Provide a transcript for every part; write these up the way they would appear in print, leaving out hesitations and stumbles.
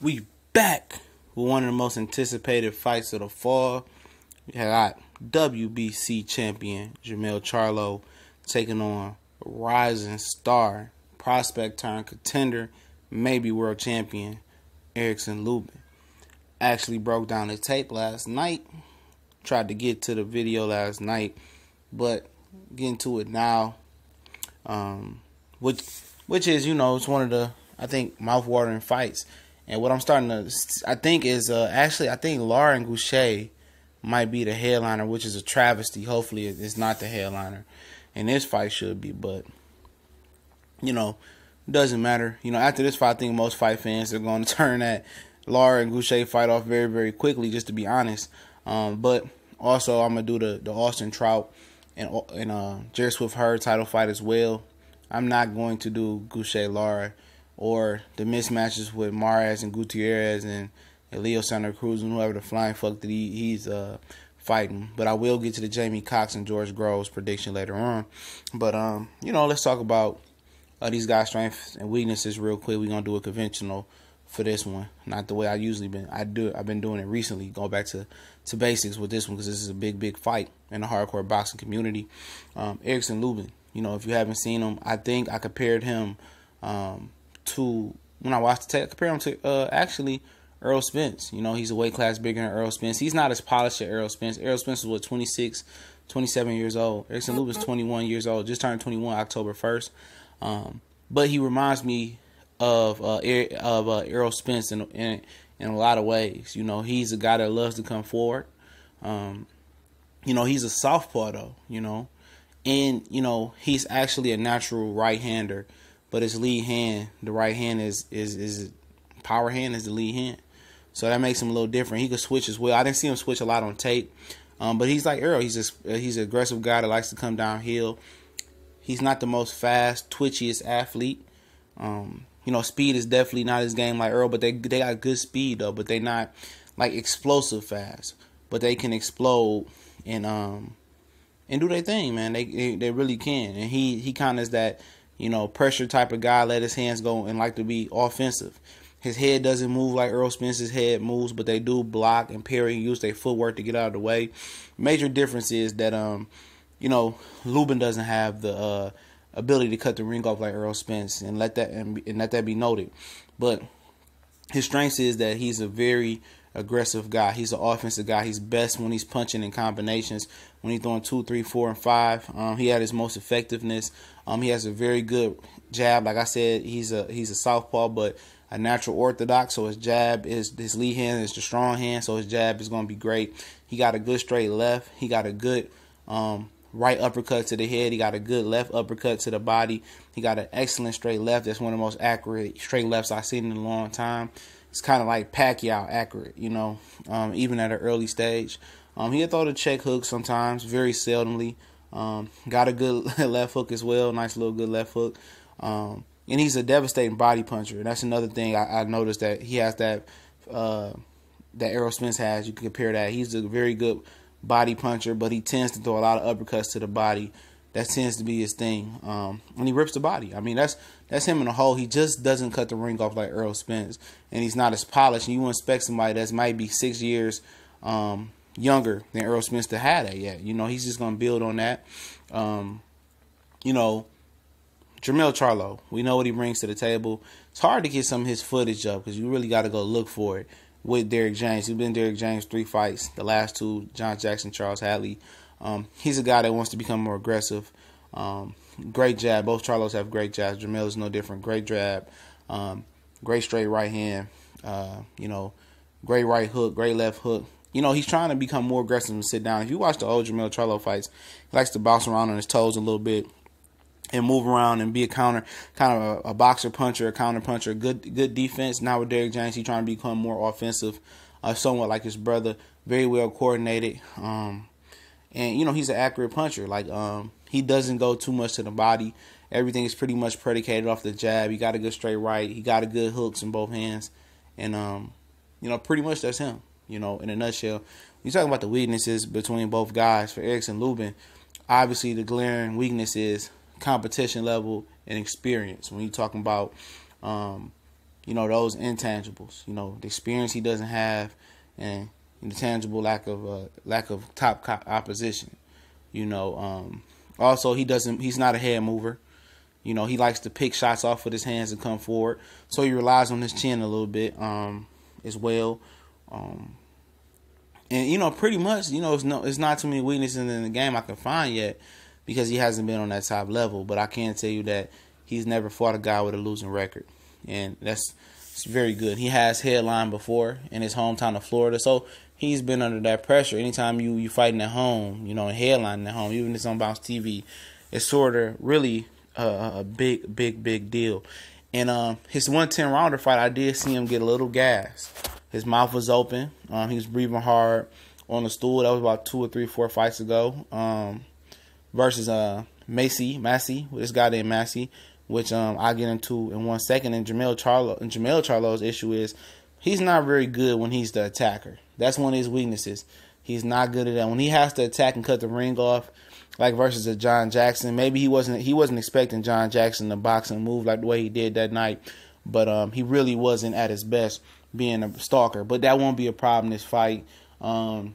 We back with one of the most anticipated fights of the fall. We got WBC champion Jermell Charlo taking on rising star, prospect turned contender, maybe world champion Erickson Lubin. Actually broke down the tape last night. Tried to get to the video last night, but getting to it now. Which is, it's one of the, I think, mouth-watering fights. And what I'm starting to, I think Lara and Goucher might be the headliner, which is a travesty. Hopefully it's not the headliner. And this fight should be, but, doesn't matter. After this fight, I think most fight fans are going to turn that Lara and Goucher fight off very, very quickly, just to be honest. But also, I'm going to do the Austin Trout and Jerry Swift-Hurd title fight as well. I'm not going to do Goucher-Lara or the mismatches with Mares and Gutierrez and Leo Santa Cruz and whoever the flying fuck that he's fighting. But I will get to the Jamie Cox and George Groves prediction later on. But, let's talk about these guys' strengths and weaknesses real quick. We're going to do a conventional for this one. Not the way I usually been. I've been doing it recently, going back to basics with this one because this is a big, big fight in the hardcore boxing community. Erickson Lubin, if you haven't seen him, I think I compared him to, when I watched the tape, I compared him to actually Errol Spence. He's a weight class bigger than Errol Spence. He's not as polished as Errol Spence. Errol Spence was, 26, 27 years old. Erickson Lubin's 21 years old, just turned 21 October 1st. But he reminds me of Errol Spence in a lot of ways. He's a guy that loves to come forward. He's a southpaw though, and he's actually a natural right-hander, but his lead hand, the right hand is power hand is the lead hand, so that makes him a little different. He could switch as well. I didn't see him switch a lot on tape, but he's like Errol. He's an aggressive guy that likes to come downhill. He's not the most fast, twitchiest athlete. Speed is definitely not his game like Earl, but they got good speed though. But they not like explosive fast, but they can explode and do their thing, man. They really can. And he kind of is that pressure type of guy. Let his hands go and like to be offensive. His head doesn't move like Earl Spence's head moves, but they do block and parry and use their footwork to get out of the way. Major difference is that Lubin doesn't have the ability to cut the ring off like Errol Spence, and let that be noted. But his strengths is that he's a very aggressive guy. He's an offensive guy. He's best when he's punching in combinations. When he's throwing 2, 3, 4, and 5, he had his most effectiveness. He has a very good jab. Like I said, he's a southpaw, but a natural orthodox. So his jab is his lead hand is the strong hand. So his jab is going to be great. He got a good straight left. He got a good right uppercut to the head. He got a good left uppercut to the body. He got an excellent straight left. That's one of the most accurate straight lefts I've seen in a long time. It's kind of like Pacquiao accurate, even at an early stage. He'll throw the check hook sometimes, very seldomly. Got a good left hook as well, nice little good left hook. And he's a devastating body puncher. That's another thing I noticed, that he has that Errol Spence has. You can compare that. He's a very good body puncher, but he tends to throw a lot of uppercuts to the body. That tends to be his thing. And he rips the body. I mean, that's him in a hole. He just doesn't cut the ring off like Errol Spence, and he's not as polished. And you wouldn't expect somebody that might be 6 years younger than Errol Spence to have that yet. He's just gonna build on that. Jermell Charlo, we know what he brings to the table. It's hard to get some of his footage up because you really got to go look for it. With Derrick James, he's been Derrick James 3 fights. The last 2, John Jackson, Charles Hadley. He's a guy that wants to become more aggressive. Great jab. Both Charlos have great jabs. Jermell is no different. Great jab. Great straight right hand. Great right hook. Great left hook. He's trying to become more aggressive and sit down. If you watch the old Jermell Charlo fights, he likes to bounce around on his toes a little bit and move around and be a kind of a boxer puncher, a counter puncher, good defense. Now with Derrick James, he's trying to become more offensive, somewhat like his brother, very well coordinated. And he's an accurate puncher. Like he doesn't go too much to the body. Everything is pretty much predicated off the jab. He got a good straight right. He got a good hooks in both hands, and pretty much that's him. In a nutshell. You're talking about the weaknesses between both guys. For Erickson Lubin, obviously the glaring weakness is competition level and experience. When you're talking about those intangibles. The experience he doesn't have, and the tangible lack of top opposition. Also he's not a head mover. He likes to pick shots off with his hands and come forward. So he relies on his chin a little bit as well. And pretty much, it's not too many weaknesses in the game I can find yet because he hasn't been on that top level. But I can tell you that he's never fought a guy with a losing record. And it's very good. He has headlined before in his hometown of Florida. So he's been under that pressure. Anytime you fighting at home, and headlining at home, even if it's on Bounce TV, it's sort of really a big deal. And his 110 rounder fight, I did see him get a little gas. His mouth was open. He was breathing hard on the stool. That was about 2 or 3, 4 fights ago. Versus Massey, this guy named Massey, which I'll get into in 1 second. And Jermell Charlo's issue is he's not very good when he's the attacker. That's one of his weaknesses. He's not good at that. When he has to attack and cut the ring off, like versus a John Jackson, maybe he wasn't expecting John Jackson to box and move like the way he did that night, but he really wasn't at his best being a stalker. But that won't be a problem this fight. And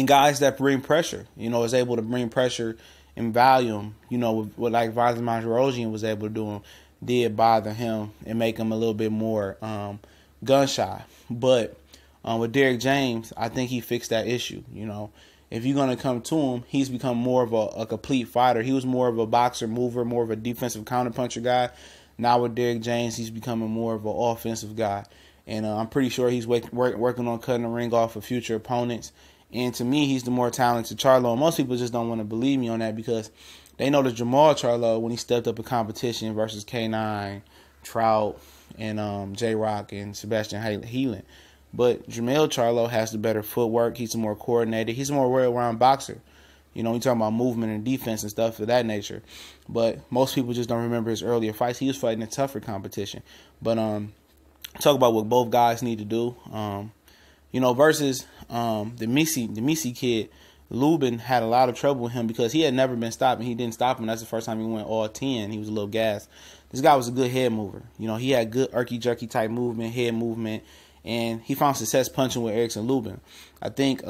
guys that bring pressure, is able to bring pressure and volume, what like Vadim Rosian was able to do, did bother him and make him a little bit more gun shy. But with Derrick James, I think he fixed that issue. If you're going to come to him, he's become more of a complete fighter. He was more of a boxer, mover, more of a defensive counterpuncher guy. Now with Derrick James, he's becoming more of an offensive guy. And I'm pretty sure he's working on cutting the ring off of future opponents. And to me, he's the more talented Charlo. And most people just don't want to believe me on that because they know that Jermell Charlo, when he stepped up in competition versus K9, Trout, and J-Rock and Sebastian Heelan. But Jermell Charlo has the better footwork. He's more coordinated. He's a more well-rounded boxer. You're talking about movement and defense and stuff of that nature. But most people just don't remember his earlier fights. He was fighting in tougher competition. But talk about what both guys need to do. Versus the Misi kid, Lubin had a lot of trouble with him because he had never been stopped, and he didn't stop him. That's the first time he went all 10. He was a little gassed. This guy was a good head mover. He had good irky-jerky type movement, head movement. And he found success punching with Erickson Lubin. I think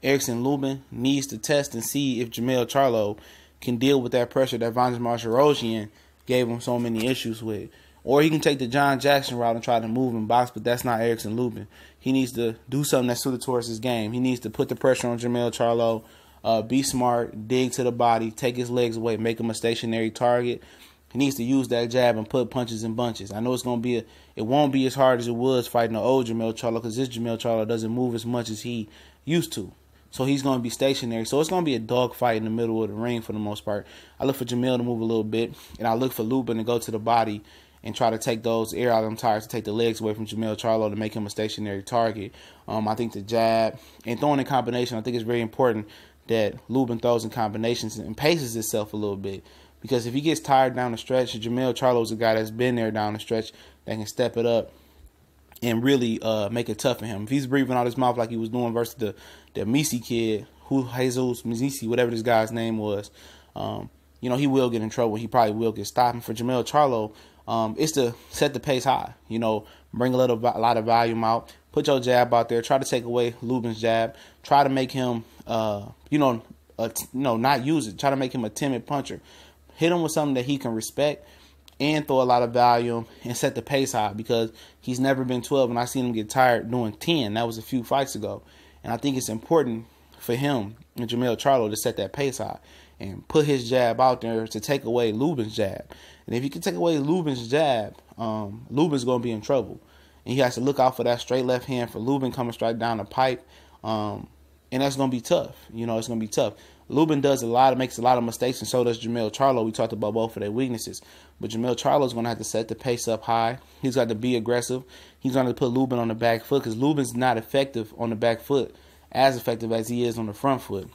Erickson Lubin needs to test and see if Jermell Charlo can deal with that pressure that Vadim Rosian gave him so many issues with. Or he can take the John Jackson route and try to move and box, but that's not Erickson Lubin. He needs to do something that's suited towards his game. He needs to put the pressure on Jermell Charlo, be smart, dig to the body, take his legs away, make him a stationary target. He needs to use that jab and put punches in bunches. I know it won't be as hard as it was fighting the old Jermell Charlo because this Jermell Charlo doesn't move as much as he used to. So he's going to be stationary. So it's going to be a dog fight in the middle of the ring for the most part. I look for Jermell to move a little bit, and I look for Lubin to go to the body and try to take those air out of them tires to take the legs away from Jermell Charlo to make him a stationary target. I think the jab and throwing in combination, I think it's very important that Lubin throws in combinations and paces himself a little bit. Because if he gets tired down the stretch, Jermell Charlo is a guy that's been there down the stretch that can step it up and really make it tough for him. If he's breathing out his mouth like he was doing versus the Misi kid, Jesus Misi, whatever this guy's name was, he will get in trouble. He probably will get stopped. And for Jermell Charlo, it's to set the pace high. Bring a lot of volume out. Put your jab out there. Try to take away Lubin's jab. Try to make him, not use it. Try to make him a timid puncher. Hit him with something that he can respect and throw a lot of volume and set the pace high because he's never been 12 and I seen him get tired doing 10. That was a few fights ago. And I think it's important for him and Jermell Charlo to set that pace high and put his jab out there to take away Lubin's jab. And if you can take away Lubin's jab, Lubin's going to be in trouble. And he has to look out for that straight left hand for Lubin coming straight down the pipe. And that's going to be tough. It's going to be tough. Lubin makes a lot of mistakes, and so does Jermell Charlo. We talked about both of their weaknesses. But Jermell Charlo is going to have to set the pace up high. He's got to be aggressive. He's going to put Lubin on the back foot because Lubin's not effective on the back foot, as effective as he is on the front foot.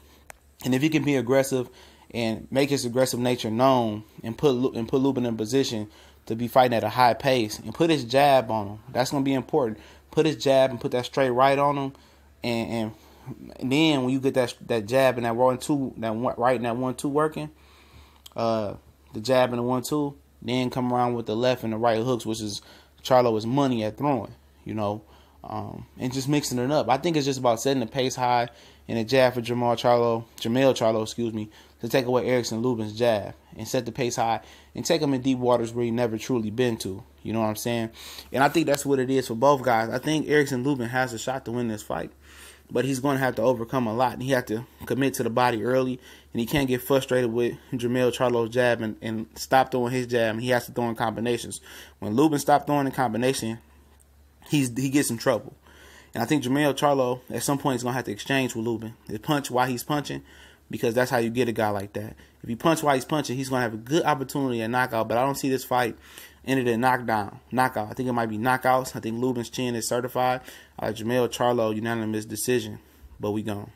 And if he can be aggressive and make his aggressive nature known and put Lubin in position to be fighting at a high pace and put his jab on him, that's going to be important. Put his jab and put that straight right on him, and then when you get that jab and that 1-2, that right and that 1-2 working, the jab and the 1-2, then come around with the left and the right hooks, which is Charlo is money at throwing, and just mixing it up. I think it's just about setting the pace high and a jab for Jermell Charlo, to take away Erickson Lubin's jab and set the pace high and take him in deep waters where he never truly been to. You know what I'm saying? And I think that's what it is for both guys. I think Erickson Lubin has a shot to win this fight, but he's going to have to overcome a lot. And he has to commit to the body early, and he can't get frustrated with Jermell Charlo's jab and stop throwing his jab, and he has to throw in combinations. When Lubin stopped throwing in combination, he gets in trouble. And I think Jermell Charlo at some point is going to have to exchange with Lubin. They punch while he's punching, because that's how you get a guy like that. If you punch while he's punching, he's going to have a good opportunity at knockout, but I don't see this fight ended in knockout. I think it might be knockouts. I think Lubin's chin is certified. Jermell Charlo, unanimous decision, but we gone.